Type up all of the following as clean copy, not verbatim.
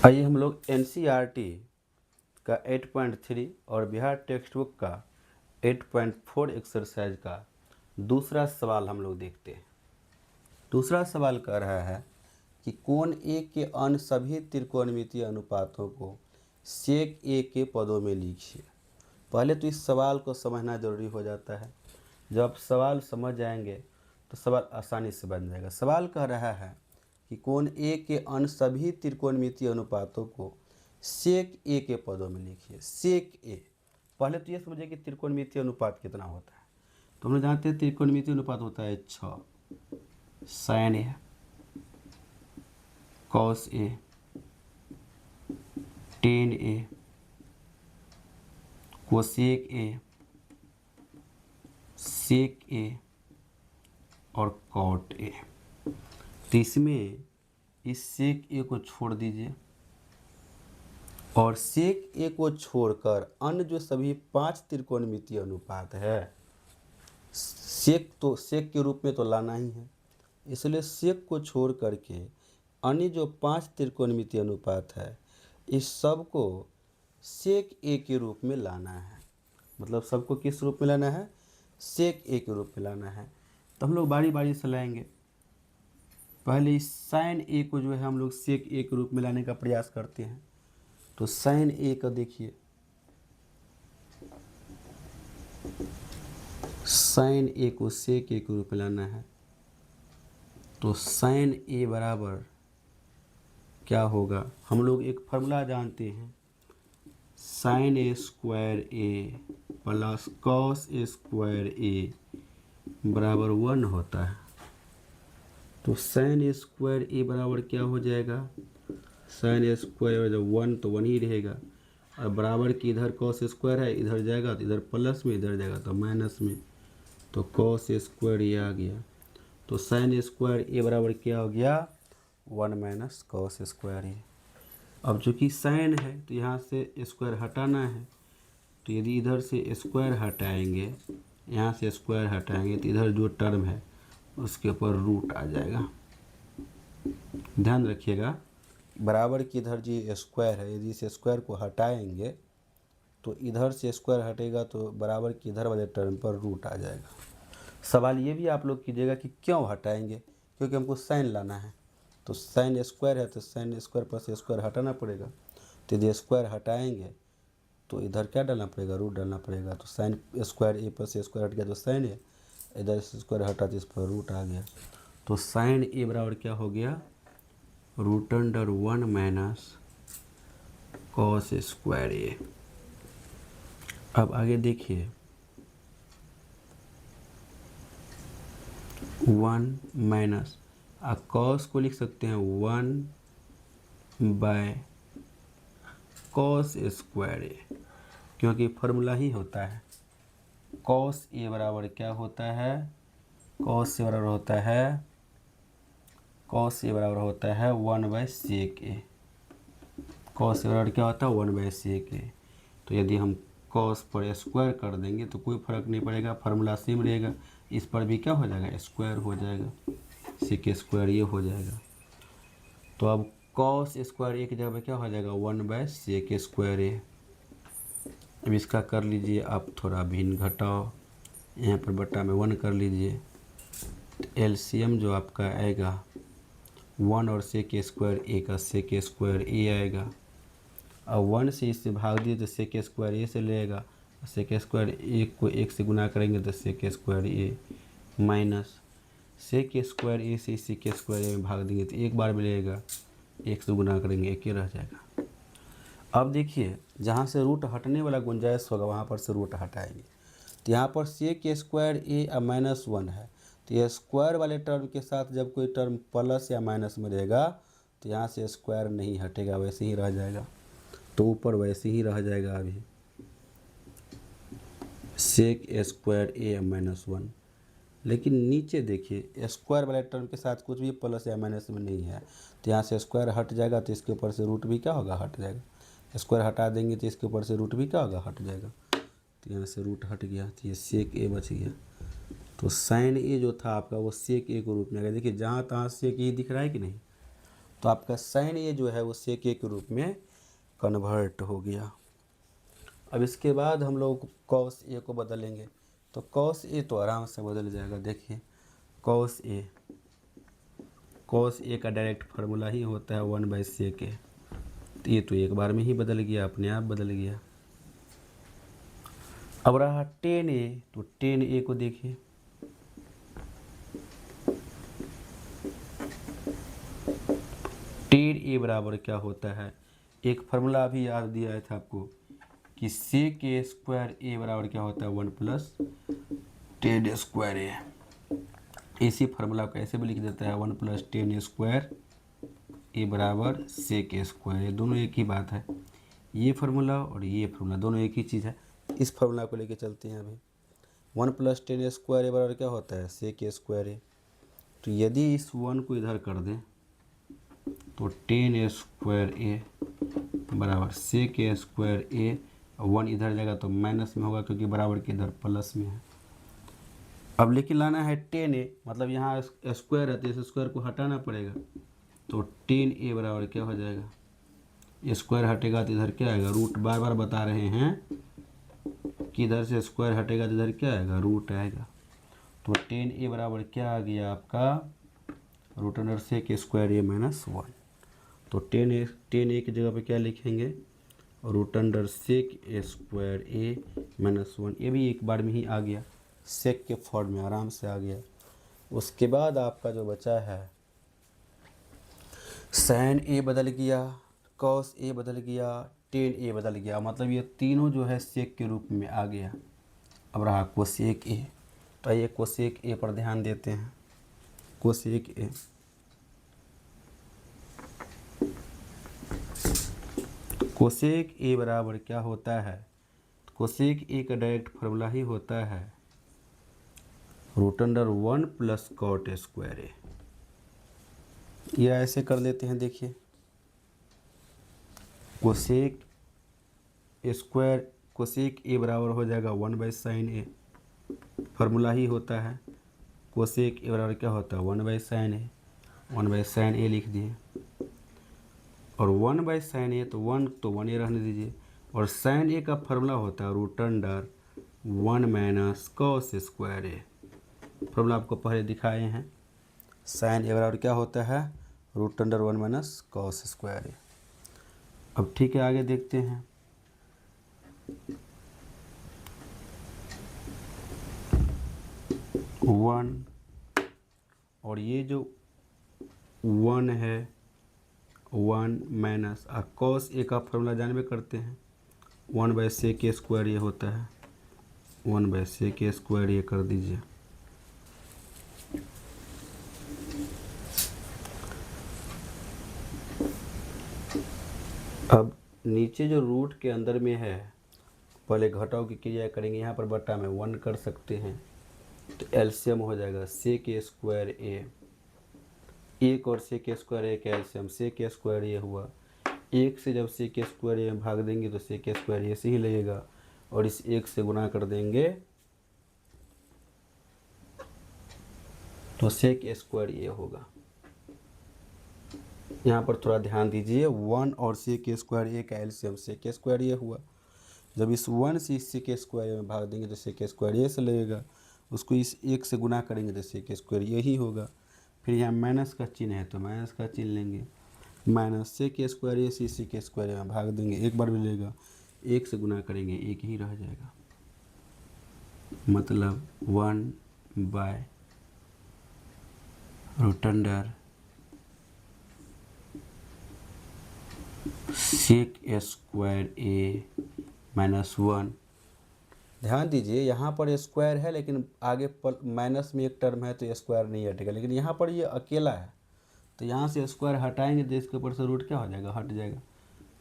आइए हम लोग NCERT का 8.3 और बिहार टेक्स्ट बुक का 8.4 एक्सरसाइज का दूसरा सवाल हम लोग देखते हैं। दूसरा सवाल कह रहा है कि कोण ए के अन्य सभी त्रिकोणमितीय अनुपातों को सेक ए के पदों में लिखिए। पहले तो इस सवाल को समझना जरूरी हो जाता है। जब आप सवाल समझ जाएंगे तो सवाल आसानी से बन जाएगा। सवाल कह रहा है कि कोण ए के अन्य सभी त्रिकोणमितीय अनुपातों को सेक ए के पदों में लिखिए। सेक ए, पहले तो ये समझिए कि त्रिकोणमितीय अनुपात कितना होता है। तो हम लोग जानते हैं त्रिकोणमितीय अनुपात होता है 6 sine A, cos A, tan A, cosec A, sec A और कॉट ए। तो इसमें इस सेक ए को छोड़ दीजिए और सेक ए को छोड़कर अन्य जो सभी 5 त्रिकोणमितीय अनुपात है, सेक के रूप में तो लाना ही है, इसलिए सेक को छोड़ करके अन्य जो 5 त्रिकोणमितीय अनुपात है इस सब को सेक ए के रूप में लाना है। मतलब सबको किस रूप में लाना है? सेक ए के रूप में लाना है। तो हम लोग बारी बारी से लाएंगे। पहले इस साइन ए को जो है हम लोग सेक ए के रूप में लाने का प्रयास करते हैं। तो साइन ए का देखिए, साइन ए को सेक ए के रूप में लाना है। तो साइन ए बराबर क्या होगा? हम लोग एक फार्मूला जानते हैं, sign A square A plus cos A square ए बराबर 1 होता है। तो साइन ए स्क्वायर ए बराबर क्या हो जाएगा? साइन ए स्क्वायर जब 1 तो 1 ही रहेगा, और बराबर की इधर कॉस स्क्वायर है, इधर जाएगा तो इधर प्लस में, इधर जाएगा तो माइनस में, तो कॉस स्क्वायर ए आ गया। तो साइन स्क्वायर ए बराबर क्या हो गया? 1 माइनस कॉस स्क्वायर ए। अब चूँकि साइन है तो यहाँ से स्क्वायर हटाना है, तो यदि इधर से स्क्वायर हटाएंगे, यहाँ से स्क्वायर हटाएंगे तो इधर जो टर्म है उसके ऊपर रूट आ जाएगा। ध्यान रखिएगा, बराबर की इधर जो स्क्वायर है, यदि इस स्क्वायर को हटाएंगे तो इधर से स्क्वायर हटेगा तो बराबर की इधर वाले टर्म पर रूट आ जाएगा। सवाल ये भी आप लोग कीजिएगा कि क्यों हटाएंगे? क्योंकि हमको साइन लाना है। तो साइन स्क्वायर है तो साइन स्क्वायर पर से स्क्वायर हटाना पड़ेगा। तो यदि स्क्वायर हटाएंगे तो इधर क्या डालना पड़ेगा? रूट डालना पड़ेगा। तो साइन स्क्वायर ए पर से स्क्वायर हट गया तो साइन है, इधर से स्क्वायर हटा तो इस पर रूट आ गया। तो साइन ए बराबर क्या हो गया? Root under 1 minus cos square A. अब आगे देखिए, 1 माइनस कॉस को लिख सकते हैं 1 बाय कॉस स्क्वायर ए, क्योंकि फार्मूला ही होता है कॉस ए बराबर क्या होता है? कॉस ए बराबर होता है, कॉस ए बराबर होता है 1 बाय सेक ए। कॉस ए बराबर क्या होता है? 1 बाय सेक ए। तो यदि हम कॉस पर स्क्वायर कर देंगे तो कोई फर्क नहीं पड़ेगा, फार्मूला सेम रहेगा। इस पर भी क्या हो जाएगा? स्क्वायर हो जाएगा, सेक स्क्वायर ये हो जाएगा। तो अब कॉस स्क्वायर ए की जगह पे क्या हो जाएगा? 1 बाय सेक स्क्वायर ए। अब इसका कर लीजिए आप थोड़ा भिन्न घटाओ, यहाँ पर बट्टा में 1 कर लीजिए। तो एलसीएम जो आपका आएगा 1 और सेक स्क्वायर ए का सेक स्क्वायर ए आएगा। अब 1 से इससे भाग दिए तो सेक स्क्वायर ए से लेगा, सेक स्क्वायर ए को 1 से गुना करेंगे तो सेक स्क्वायर ए माइनस सेक स्क्वायर ए से सेक स्क्वायर ए में भाग देंगे तो एक बार मिलेगा, 1 से गुना करेंगे 1 ही रह जाएगा। अब देखिए, जहाँ से रूट हटने वाला गुंजाइश होगा वहाँ पर से रूट हटाएंगे। तो यहाँ पर सेक स्क्वायर ए माइनस 1 है, तो ये स्क्वायर वाले टर्म के साथ जब कोई टर्म प्लस या माइनस में रहेगा तो यहाँ से स्क्वायर नहीं हटेगा, वैसे ही रह जाएगा। तो ऊपर वैसे ही रह जाएगा अभी सेक स्क्वायर ए माइनस 1। लेकिन नीचे देखिए, स्क्वायर वाले टर्म के साथ कुछ भी प्लस या माइनस में नहीं है, तो यहाँ से स्क्वायर हट जाएगा तो इसके ऊपर से रूट भी क्या होगा? हट जाएगा। स्क्वायर हटा देंगे तो इसके ऊपर से रूट भी क्या होगा? हट जाएगा। तो यहाँ से रूट हट गया तो ये सेक ए बच गया। तो साइन ए जो था आपका वो सेक ए के रूप में आ गया। देखिए जहाँ तहाँ सेक ए दिख रहा है कि नहीं? तो आपका साइन ए जो है वो सेक ए के रूप में कन्वर्ट हो गया। अब इसके बाद हम लोग कॉस ए को बदलेंगे, तो कॉस ए तो आराम से बदल जाएगा। देखिए कॉस ए का डायरेक्ट फार्मूला ही होता है 1/sec ए, तो ये तो एक बार में ही बदल गया, अपने आप बदल गया। अब रहा tan a, तो tan a को देखिए, tan a बराबर क्या होता है, एक फार्मूला अभी याद दिया था आपको कि sec a स्क्वायर a बराबर क्या होता है 1 + tan स्क्वायर a। इसी फार्मूला को ऐसे भी लिख देता है 1 + tan स्क्वायर a बराबर sec a स्क्वायर। दोनों एक ही बात है, ये फार्मूला और ये फार्मूला दोनों एक ही चीज़ है। इस फार्मूला को लेके चलते हैं अभी। 1 + tan स्क्वायर ए बराबर क्या होता है sec a स्क्वायर ए। तो यदि इस 1 को इधर कर दें तो tan स्क्वायर ए बराबर sec a स्क्वायर ए, 1 इधर जाएगा तो माइनस में होगा क्योंकि बराबर के इधर प्लस में है। अब लेकिन लाना है tan a, मतलब यहाँ स्क्वायर है तो इस स्क्वायर को हटाना पड़ेगा, तो tan a बराबर क्या हो जाएगा, स्क्वायर हटेगा तो इधर क्या आएगा रूट। बार बार बता रहे हैं कि इधर से स्क्वायर हटेगा तो इधर क्या आएगा रूट आएगा। तो tan a बराबर क्या आ गया आपका √sec स्क्वायर ए -1। तो tan a की जगह पे क्या लिखेंगे √sec स्क्वायर ए -1। ये भी एक बार में ही आ गया, सेक के फॉर्म में आराम से आ गया। उसके बाद आपका जो बचा है साइन ए बदल गया, कॉस ए बदल गया, टेन ए बदल गया, मतलब ये तीनों जो है सेक के रूप में आ गया। अब रहा कोसेक ए, तो आइए कोसेक ए पर ध्यान देते हैं। कोसेक ए, कोसेक ए बराबर क्या होता है, कोसेक ए का डायरेक्ट फार्मूला ही होता है √1 + cot स्क्वायर ए। या ऐसे कर लेते हैं, देखिए कोसेक स्क्वायर कोसेक ए बराबर हो जाएगा 1/sin ए, फार्मूला ही होता है कोसेक ए बराबर क्या होता है 1/sin ए, 1/sin ए लिख दिए। और 1/sin ए तो 1 ए रहने दीजिए, और sin ए का फार्मूला होता है √1 - cos स्क्वायर ए। फार्मूला आपको पहले दिखाए हैं, sin ए बराबर क्या होता है √1 - cos स्क्वायर ए। अब ठीक है आगे देखते हैं। वन, और ये जो 1 है 1 माइनस और cos ए का फार्मूला जानबे करते हैं 1/sec स्क्वायर ये होता है 1/sec स्क्वायर ये कर दीजिए। अब नीचे जो रूट के अंदर में है पहले घटाव की क्रिया करेंगे, यहाँ पर बटा में 1 कर सकते हैं, तो एलसीएम हो जाएगा sec स्क्वायर ए, एक और sec स्क्वायर ए का एलसीएम sec स्क्वायर ए हुआ, एक से जब sec स्क्वायर ए में भाग देंगे तो sec स्क्वायर ए से ही लगेगा, और इस एक से गुना कर देंगे तो sec स्क्वायर ए होगा। यहाँ पर थोड़ा ध्यान दीजिए, 1 और sec स्क्वायर ए का एलसीएम sec स्क्वायर ए हुआ, जब इस 1 से इस sec स्क्वायर में भाग देंगे तो sec स्क्वायर ए से लगेगा, उसको इस एक से गुना करेंगे तो sec स्क्वायर यही होगा। फिर यहाँ माइनस का चिन्ह है तो माइनस का चिन्ह लेंगे, -sec स्क्वायर ए से sec स्क्वायर में भाग देंगे, एक बार मिलेगा, एक से गुना करेंगे एक ही रह जाएगा, मतलब 1/√sec स्क्वायर ए -1। ध्यान दीजिए यहाँ पर स्क्वायर है लेकिन आगे माइनस में एक टर्म है तो स्क्वायर नहीं हटेगा, लेकिन यहाँ पर ये अकेला है तो यहाँ से स्क्वायर हटाएंगे तो इसके ऊपर से रूट क्या हो जाएगा हट जाएगा,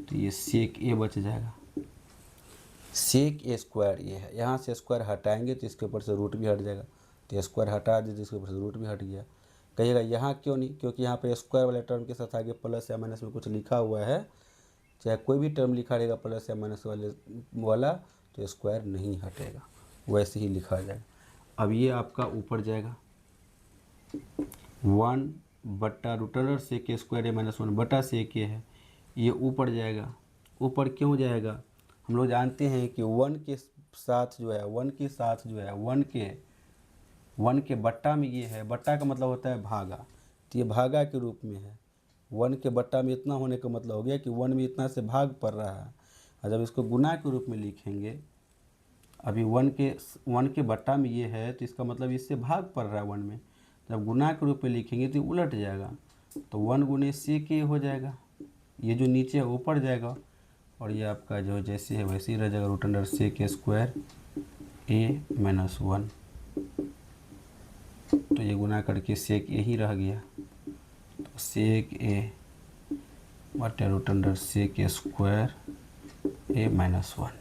तो ये sec ए बच जाएगा। sec ए स्क्वायर ये है, यहाँ से स्क्वायर हटाएंगे तो इसके ऊपर से रूट भी हट जाएगा, तो स्क्वायर हटा दीजिए इसके ऊपर से रूट भी हट गया। कहिएगा यहाँ क्यों नहीं, क्योंकि यहाँ पर स्क्वायर वाले टर्म के साथ आगे प्लस या माइनस में कुछ लिखा हुआ है, चाहे कोई भी टर्म लिखा रहेगा प्लस या माइनस वाला तो स्क्वायर नहीं हटेगा, वैसे ही लिखा जाएगा। अब ये आपका ऊपर जाएगा 1 बट्टा रूट अंडर सेक ए स्क्वायर ए माइनस 1 बटा सेक ए है, ये ऊपर जाएगा। ऊपर क्यों जाएगा? हम लोग जानते हैं कि 1 के साथ जो है 1 के बट्टा में ये है, बट्टा का मतलब होता है भागा, तो ये भागा के रूप में है। 1 के बट्टा में इतना होने का मतलब हो गया कि 1 में इतना से भाग पड़ रहा है। और जब इसको गुना के रूप में लिखेंगे, अभी 1 के बट्टा में ये है तो इसका मतलब इससे भाग पड़ रहा है 1 में। जब गुना के रूप में लिखेंगे तो उलट जाएगा, तो 1 गुने सेक ए हो जाएगा, ये जो नीचे है ऊपर जाएगा, और ये आपका जो जैसे है वैसे ही रह जाएगा, रूट अंडर सेक ए स्क्वायर ए माइनस 1। तो ये गुना करके सेक ए ही रह गया, तो सेक ए बटे रूट अंडर सेक ए स्क्वायर ए माइनस 1।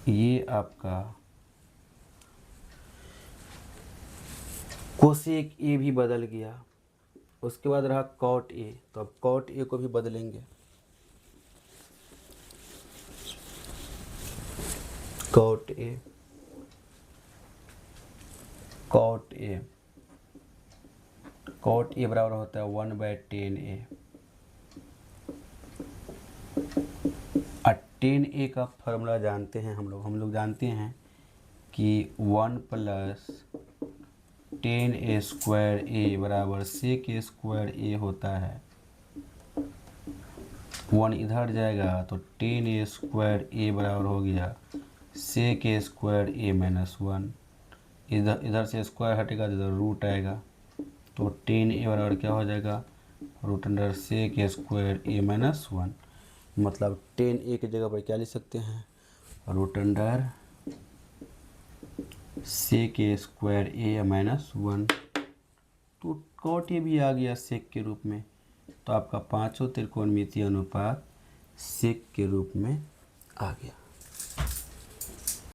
ये आपका कोसेक ए भी बदल गया। उसके बाद रहा कॉट ए, तो अब कॉट ए को भी बदलेंगे। कॉट ए बराबर होता है 1/10a। और 10a का फॉर्मूला जानते हैं हम लोग जानते हैं कि 1 + 10a स्क्वायर ए बराबर सेक ए स्क्वायर ए होता है। 1 इधर जाएगा तो 10a स्क्वायर ए बराबर हो गया सेक ए स्क्वायर ए माइनस 1। इधर से स्क्वायर हटेगा तो इधर रूट आएगा, तो 10a बराबर क्या हो जाएगा, रूट अंडर सेक ए स्क्वायर ए माइनस 1। मतलब 10a की जगह पर क्या लिख सकते हैं, रूट अंडर सेक ए स्क्वायर ए माइनस 1। तो कॉट ए भी आ गया सेक के रूप में, तो आपका पांचों त्रिकोणमितीय अनुपात सेक के रूप में आ गया।